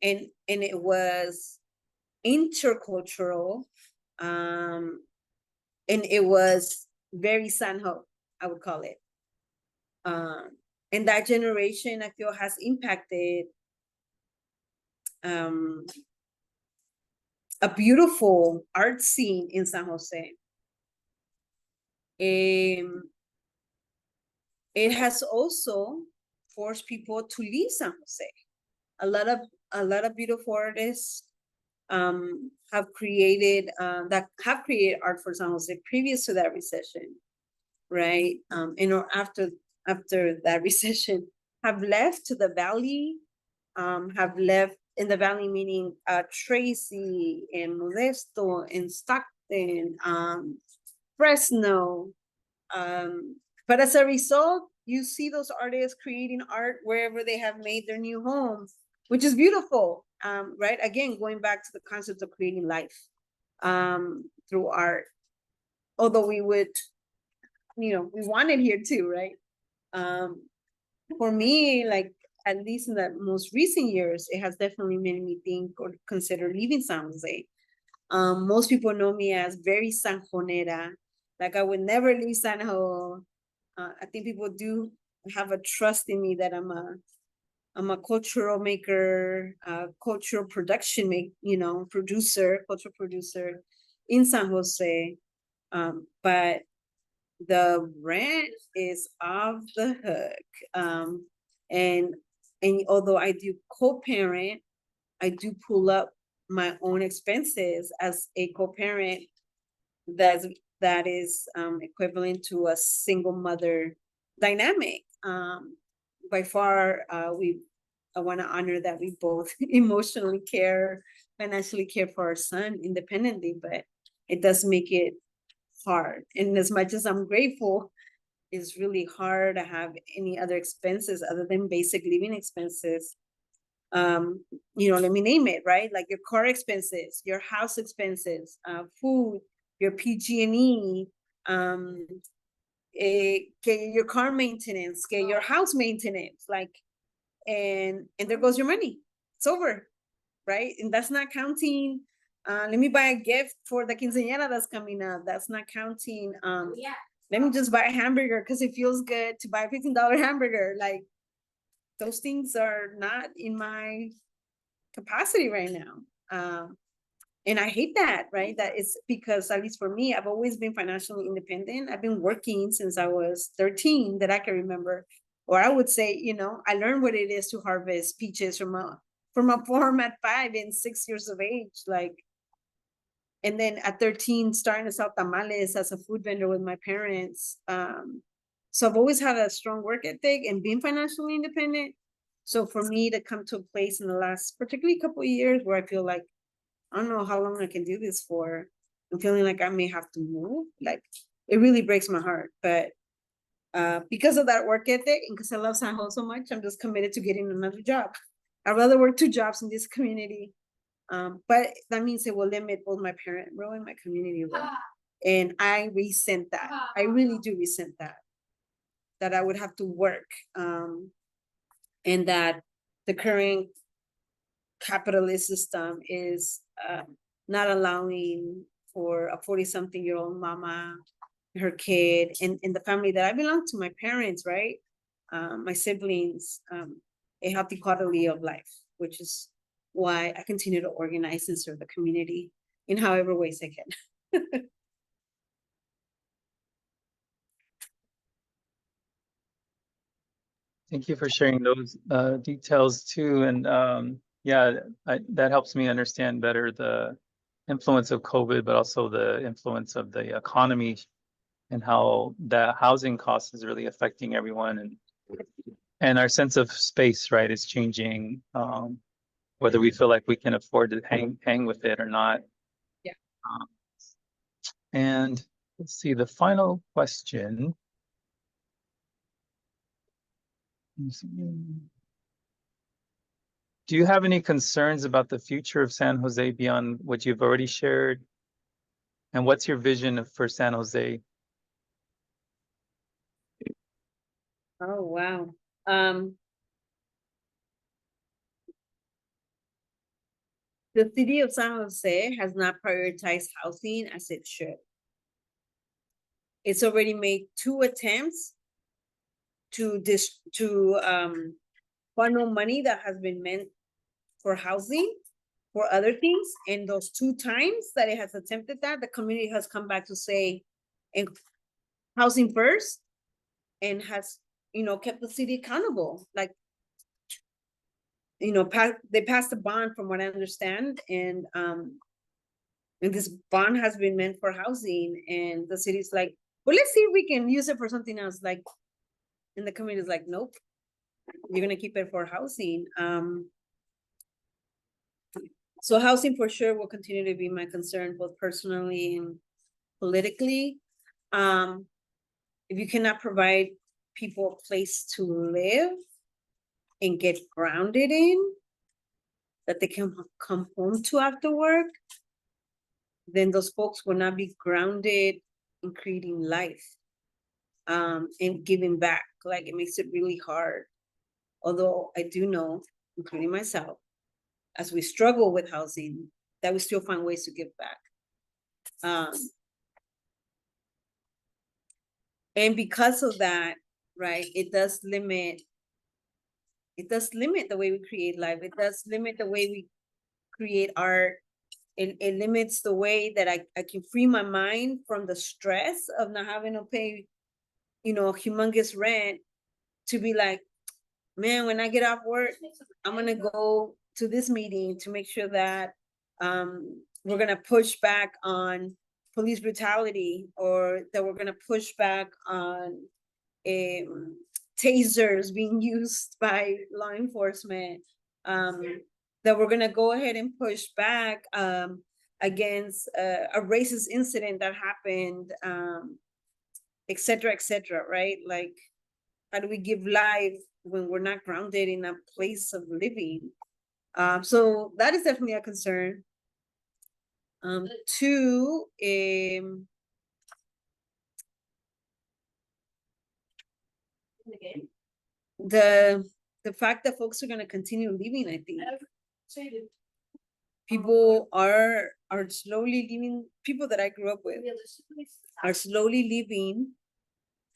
it was intercultural, and it was very Sanho, I would call it. And that generation, I feel, has impacted a beautiful art scene in San Jose. It has also forced people to leave San Jose. A lot of beautiful artists have created art for San Jose previous to that recession, right? And after that recession, have left to the valley, have left in the valley, meaning Tracy and Modesto and Stockton, Fresno. But as a result, you see those artists creating art wherever they have made their new homes, which is beautiful, right? Again, going back to the concept of creating life through art. Although we would, we want it here too, right? For me, like, at least in the most recent years, it has definitely made me think or consider leaving San Jose. Most people know me as very sanjonera, like I would never leave San Jose. I think people do have a trust in me that I'm a cultural maker, cultural production cultural producer in San Jose. But the rent is off the hook. And although I do co-parent, I do pull up my own expenses as a co-parent that is equivalent to a single mother dynamic. By far, I want to honor that we both emotionally financially care for our son independently, but it does make it hard. And as much as I'm grateful, it's really hard to have any other expenses other than basic living expenses. Let me name it, right? Like your car expenses, your house expenses, food, your PG&E, your car maintenance, your house maintenance, like, and there goes your money. It's over, right? And that's not counting. Let me buy a gift for the quinceañera that's coming up. That's not counting. Let me just buy a hamburger because it feels good to buy a $15 hamburger. Like, those things are not in my capacity right now. And I hate that, right? That is because, at least for me, I've always been financially independent. I've been working since I was 13 that I can remember. Or I would say, I learned what it is to harvest peaches from a farm at 5 and 6 years of age. Like, and then at 13, starting to sell tamales as a food vendor with my parents. So I've always had a strong work ethic and been financially independent. So for me to come to a place in the last, particularly couple of years, where I feel like, I don't know how long I can do this for, I'm feeling like I may have to move. Like, it really breaks my heart. But because of that work ethic and because I love San Jose so much, I'm just committed to getting another job. I'd rather work 2 jobs in this community. But that means it will limit both my parent role and my community role. And I resent that. I really do resent that I would have to work, and that the current capitalist system is not allowing for a 40-something-year-old mama, her kid, and the family that I belong to, my parents, right? My siblings, a healthy quality of life, which is why I continue to organize and serve the community in however ways I can. Thank you for sharing those details too. And yeah, that helps me understand better the influence of COVID, but also the influence of the economy and how the housing cost is really affecting everyone, and our sense of space, right, is changing, whether we feel like we can afford to hang with it or not. Yeah. And let's see, the final question. Do you have any concerns about the future of San Jose beyond what you've already shared? And what's your vision for San Jose? Oh, wow. The city of San Jose has not prioritized housing as it should. It's already made 2 attempts to funnel money that has been meant for housing for other things. And those 2 times that it has attempted that, the community has come back to say, and housing first, and has, kept the city accountable. Like, they passed a bond from what I understand. And this bond has been meant for housing, and the city's like, well, let's see if we can use it for something else. Like, and the community is like, nope, you're gonna keep it for housing. So housing for sure will continue to be my concern, both personally and politically. If you cannot provide people a place to live and get grounded in, that they can come home to after work, then those folks will not be grounded in creating life, and giving back. Like, it makes it really hard. Although I do know, including myself, as we struggle with housing, that we still find ways to give back. And because of that, right, it does limit the way we create life. It does limit the way we create art. It limits the way that I can free my mind from the stress of not having to pay, humongous rent, to be like, man, when I get off work, I'm gonna go to this meeting to make sure that we're gonna push back on police brutality, or that we're gonna push back on tasers being used by law enforcement, that we're gonna go ahead and push back against a racist incident that happened, et cetera, right? Like, how do we give life when we're not grounded in a place of living? So that is definitely a concern. 2, the fact that folks are going to continue leaving. I think people are slowly leaving. People that I grew up with are slowly leaving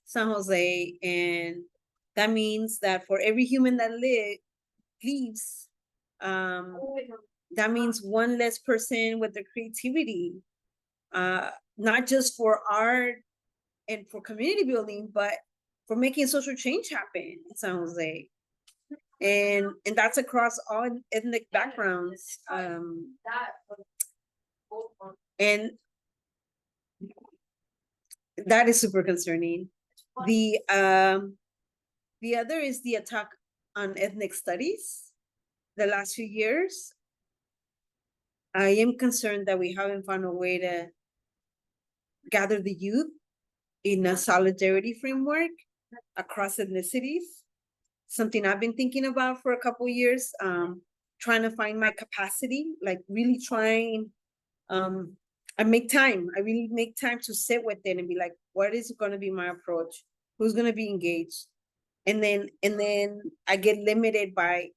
San Jose, and that means that for every human that leaves, that means one less person with their creativity, not just for art and for community building, but for making social change happen in San Jose. And that's across all ethnic backgrounds. And that is super concerning. The other is the attack on ethnic studies the last few years. I am concerned that we haven't found a way to gather the youth in a solidarity framework across ethnicities. Something I've been thinking about for a couple years, trying to find my capacity, like really trying, I really make time to sit with it and be like, what is going to be my approach? Who's going to be engaged? And then I get limited by,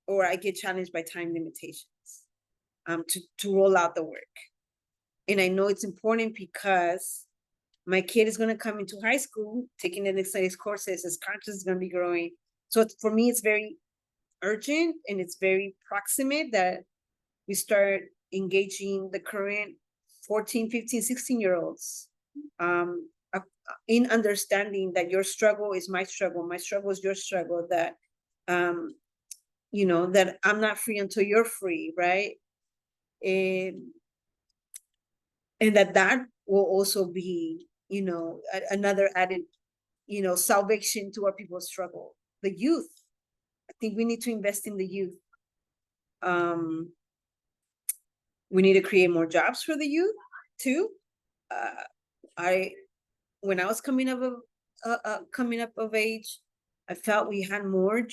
or I get challenged by time limitations, to roll out the work. And I know it's important because my kid is going to come into high school, taking the next studies courses, his conscience is going to be growing. So for me, it's very urgent and it's very proximate that we start engaging the current 14, 15, 16-year-olds in understanding that your struggle is my struggle is your struggle, that, that I'm not free until you're free, right? And that will also be, another added, salvation to our people's struggle. The youth, I think we need to invest in the youth. We need to create more jobs for the youth too. When I was coming up of age, I felt we had more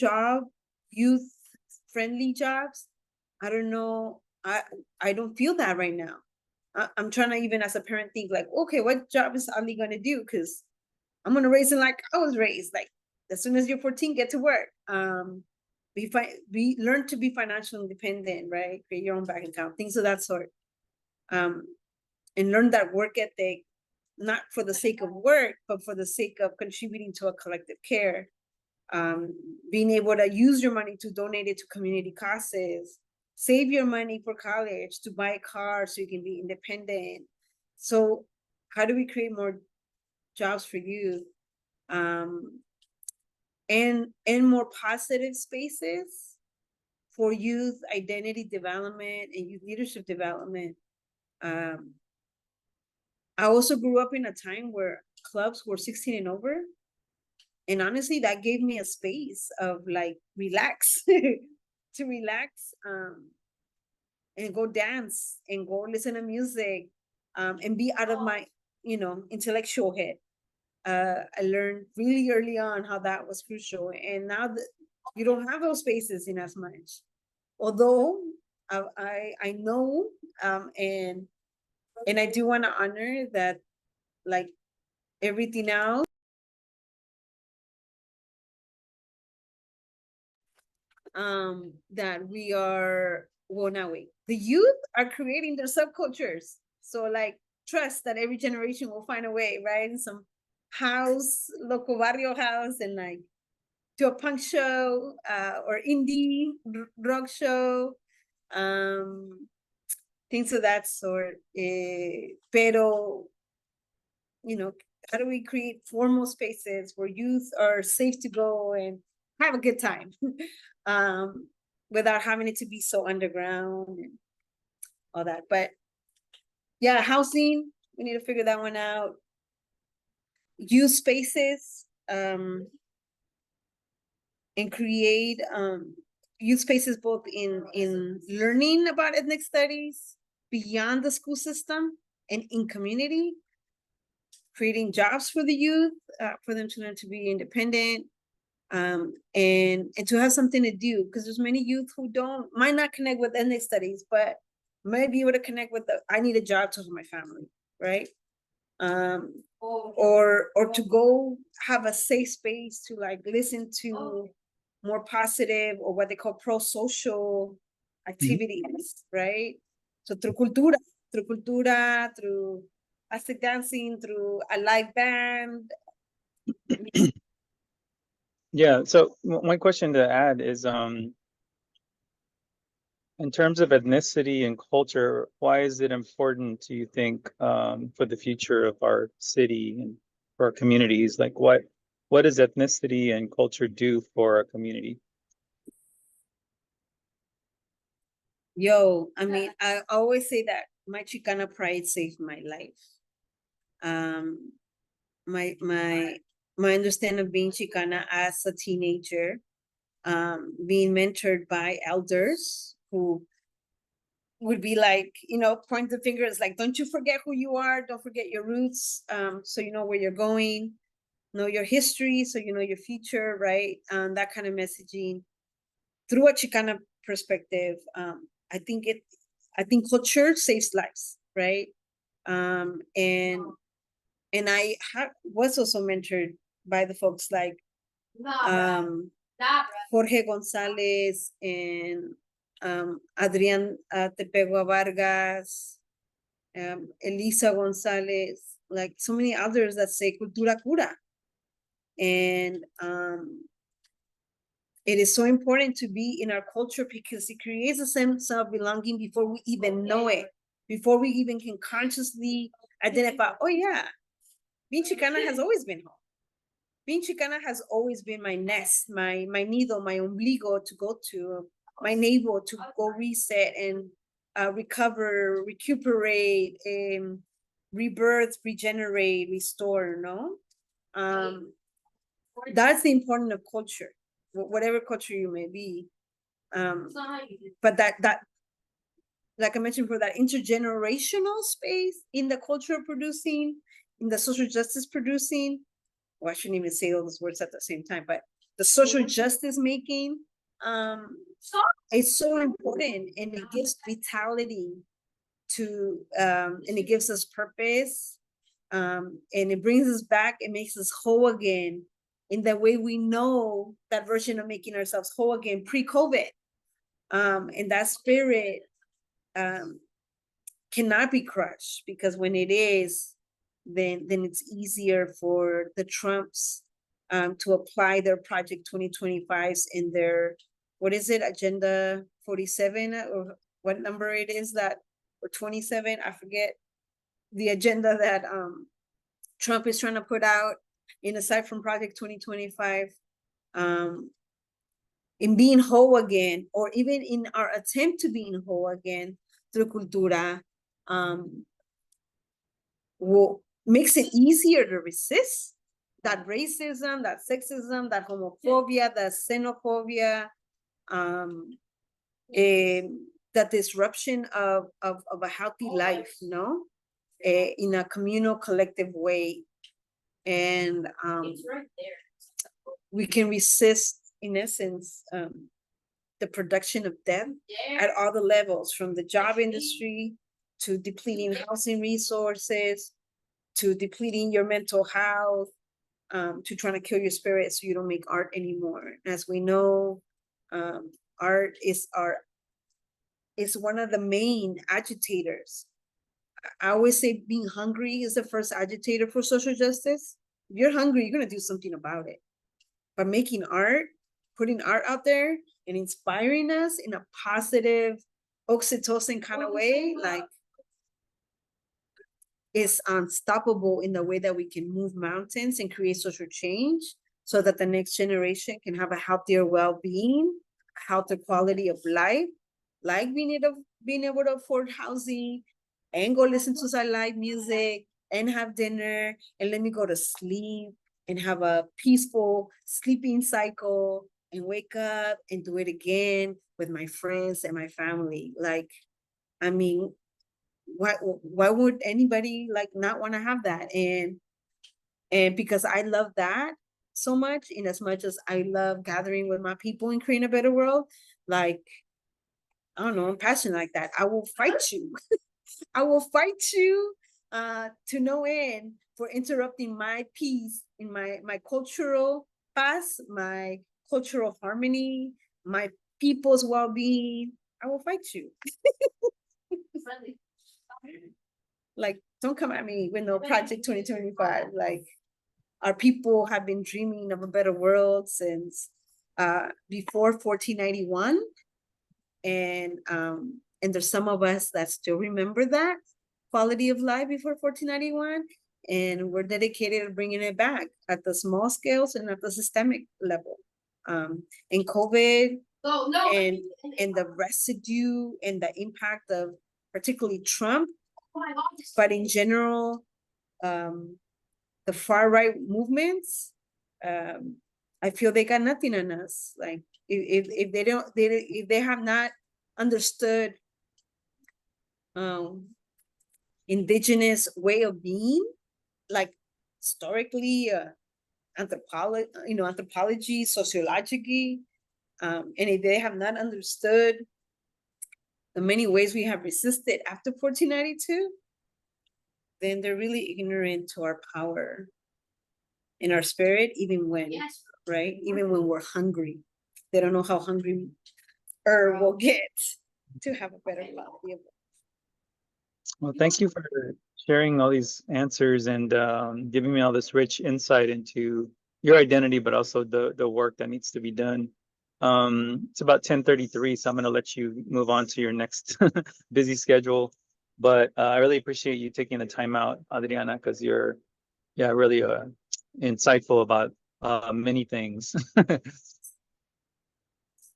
youth friendly jobs. I don't know. I don't feel that right now. I'm trying to, even as a parent, think like, okay, what job is Ali going to do? Because I'm going to raise him like I was raised. Like, as soon as you're 14, get to work. We learn to be financially independent, right? Create your own bank account, things of that sort. And learn that work ethic, not for the sake of work, but for the sake of contributing to a collective care. Being able to use your money to donate it to community causes, save your money for college, to buy a car so you can be independent. So how do we create more jobs for youth? And more positive spaces for youth identity development and youth leadership development. I also grew up in a time where clubs were 16 and over. And honestly, that gave me a space of like relax, to relax, and go dance and go listen to music, and be out of my, intellectual head. I learned really early on how that was crucial. And now that you don't have those spaces in as much, although I know, and I do want to honor that, like everything else, that we are, well, now wait, the youth are creating their subcultures. So like, trust that every generation will find a way, right? In some house, local barrio house, and like to a punk show, or indie rock show, things of that sort. Pero, how do we create formal spaces where youth are safe to go and have a good time, without having it to be so underground and all that? But yeah, housing, we need to figure that one out. Youth spaces, and create youth spaces both in learning about ethnic studies beyond the school system and in community, creating jobs for the youth, for them to learn to be independent, and to have something to do, because there's many youth who might not connect with ethnic studies, but might be able to connect with I need a job to help my family, right? Or to go have a safe space to like listen to more positive, or what they call pro-social activities, right? So through cultura, through plastic dancing, through a live band. Yeah, so one question to add is, in terms of ethnicity and culture, why is it important, do you think, for the future of our city and for our communities? Like, what does ethnicity and culture do for a community? Yo, I mean, I always say that my Chicana pride saved my life. My understanding of being Chicana as a teenager, being mentored by elders who would be like, point the fingers, like, don't you forget who you are, don't forget your roots, so you know where you're going. know your history, so you know your future, right? That kind of messaging through a Chicana perspective. I think culture saves lives, right? And I was also mentored by the folks like Jorge Gonzalez and Adrian Tepegua Vargas, Elisa Gonzalez, like so many others that say cultura cura. And it is so important to be in our culture because it creates a sense of belonging before we even know it, before we even can consciously identify, oh yeah, being Chicana has always been home. Being Chicana has always been my nest, my nido, my ombligo to go to, my navel to go reset and recover, recuperate, and rebirth, regenerate, restore, no? That's the importance of culture, whatever culture you may be. But that, like I mentioned, for that intergenerational space in the culture producing, in the social justice producing, well, I shouldn't even say all those words at the same time, but the social justice making, it's so important, and it gives vitality to, and it gives us purpose, and it brings us back, it makes us whole again in the way we know that version of making ourselves whole again pre-COVID. And that spirit cannot be crushed, because when it is, then it's easier for the Trumps to apply their Project 2025s in their, what is it, Agenda 47, or what number it is, that, or 27, I forget, the agenda that Trump is trying to put out, in aside from Project 2025, in being whole again, or even in our attempt to being whole again through cultura, makes it easier to resist that racism, that sexism, that homophobia, that xenophobia, that disruption of a healthy life, in a communal, collective way. And we can resist, in essence, the production of death at all the levels, from the job industry to depleting housing resources, to depleting your mental health, to trying to kill your spirit so you don't make art anymore. As we know, art is one of the main agitators. I always say being hungry is the first agitator for social justice. If you're hungry, you're gonna do something about it. But making art, putting art out there and inspiring us in a positive, oxytocin kind of way, like, is unstoppable in the way that we can move mountains and create social change, so that the next generation can have a healthier well-being, a healthier quality of life, like being able to afford housing and go listen to some live music and have dinner and let me go to sleep and have a peaceful sleeping cycle and wake up and do it again with my friends and my family. Like, I mean, why would anybody like not want to have that? And because I love that so much, in as much as I love gathering with my people and creating a better world, like, I don't know, I'm passionate like that. I will fight you. I will fight you to no end for interrupting my peace in my cultural past, my cultural harmony, my people's well-being. I will fight you. Like, don't come at me with no Project 2025. Like, our people have been dreaming of a better world since before 1491. And there's some of us that still remember that quality of life before 1491. And we're dedicated to bringing it back at the small scales and at the systemic level. And COVID and the residue and the impact of particularly Trump, but in general, the far right movements, I feel they got nothing on us. Like, if they have not understood indigenous way of being, like historically, anthropology, sociology, and if they have not understood the many ways we have resisted after 1492, then they're really ignorant to our power in our spirit, even when, right? Even when we're hungry. They don't know how hungry we'll get to have a better quality of life. Well, thank you for sharing all these answers and giving me all this rich insight into your identity, but also the work that needs to be done. It's about 10:33, so I'm going to let you move on to your next busy schedule. But I really appreciate you taking the time out, Adriana, because you're, yeah, really insightful about many things.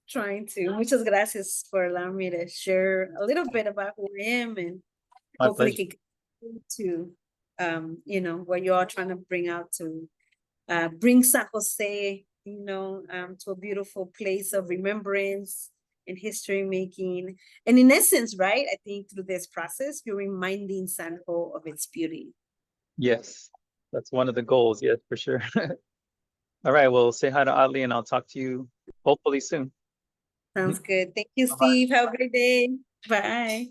Trying to. Muchas gracias for allowing me to share a little bit about who I am, and My hopefully pleasure. can to what you're all trying to bring out to bring San Jose, to a beautiful place of remembrance and history making. And in essence, right, I think through this process, you're reminding San Jose of its beauty. Yes, that's one of the goals. Yes, for sure. All right, well, say hi to Audley and I'll talk to you hopefully soon. Sounds good. Thank you, Bye-bye. Steve. Have a great day. Bye.